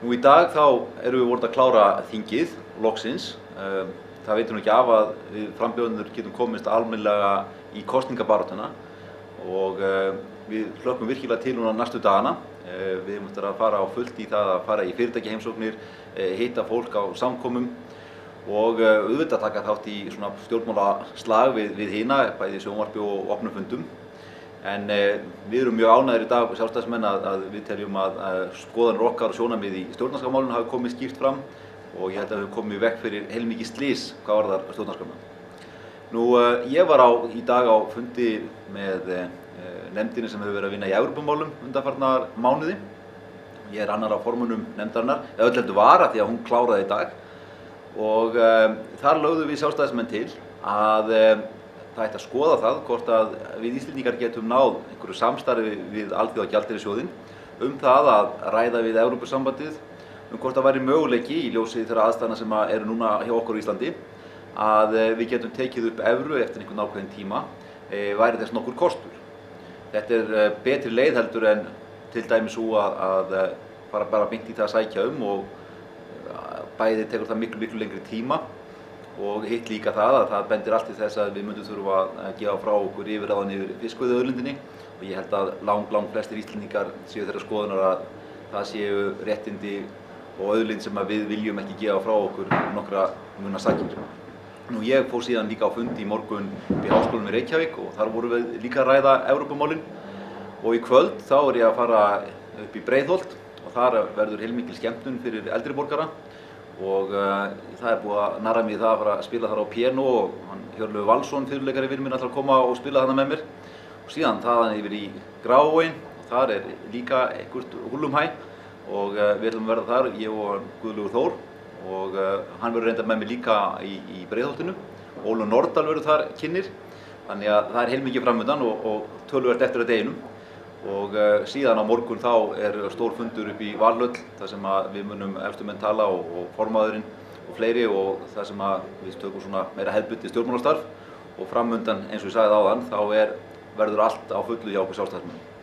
Í dag þá erum við voruð að klára þingið, loksins. Það veitir nú ekki af að við frambjóðendur getum komist almennilega í kosningabaráttuna og við hlökkum virkilega til núna næstu dagana. Við erum eftir að fara á fullt í það að fara í fyrirtækjaheimsóknir, hitta fólk á samkomum og auðvitað taka þátt í svona stjórnmálaslag við hina, bæði í sjónvarpi og opnum fundum. En við erum mjög ánægðir í dag sjálfstæðismenn að við teljum að skoðanir okkar og sjónarmið í stjórnarskrármálinu hafi komið skýrt fram og ég held að við komum í veg fyrir heilmikið slys hvað varðar stjórnarskrána. Ég var í dag á fundi með nefndinni sem hefur verið að vinna í Evrópumálum undanfarna mánuði. Ég annar af formönnum nefndarinnar, eða öll heldur var að því að hún kláraði í dag og þar lögðum við sjálfstæðismenn til að það ætti að skoða það hvort að við Íslendingar getum náð einhverju samstarfi við Alþjóðagjaldeyrissjóðinn það að ræða við Evrópusambandið hvort það væri möguleiki í ljósi þeirra aðstæðna sem eru núna hjá okkur á Íslandi að við getum tekið upp evru eftir einhvern ákveðinn tíma væri þess nokkur kostur. Þetta betri leið heldur en til dæmis svo að fara bara beint í það að sækja og bæði tekur það miklu lengri tíma og hitt líka það að það bendir allt til þess að við myndum þurfa að gefa frá okkur yfirráðan yfir fiskveiðiauðlindinni og ég held að lang flestir Íslendingar séu þeirra skoðunar að það séu réttindi og auðlind sem við viljum ekki gefa frá okkur nokkra muna sakir. Ég fór síðan líka á fund í morgun við Háskólanum í Reykjavík og þar vorum við líka að ræða Evrópumálin og í kvöld þá ég að fara upp í Breiðholt og þar verður heilmikil skemmtun fyrir eldri borgara og það búið að narra mig í það að fara að spila þar á píanó og Hjörleifur Valsson, fiðluleikari vinur minn, ætlar að koma og spila þarna með mér og síðan þaðan yfir í Grafarvoginn og þar líka eitthvert húllumhæ og við ætlum að verða þar, ég og Guðlaugur Þór og hann verður reyndar með mér líka í Breiðholtinu. Ólöf Nordal verður þar kynnir, þannig að það heilmikið framundan og töluvert eftir að deginum. Og síðan á morgun þá stór fundur upp í Valhöll þar sem við munum efstu menn tala og formaðurinn og fleiri og þar sem við tökum svona meira hefðbundið stjórnmálastarf og framundan eins og ég sagði áðan þá verður allt á fullu hjá okkur sjálfstæðismönnum.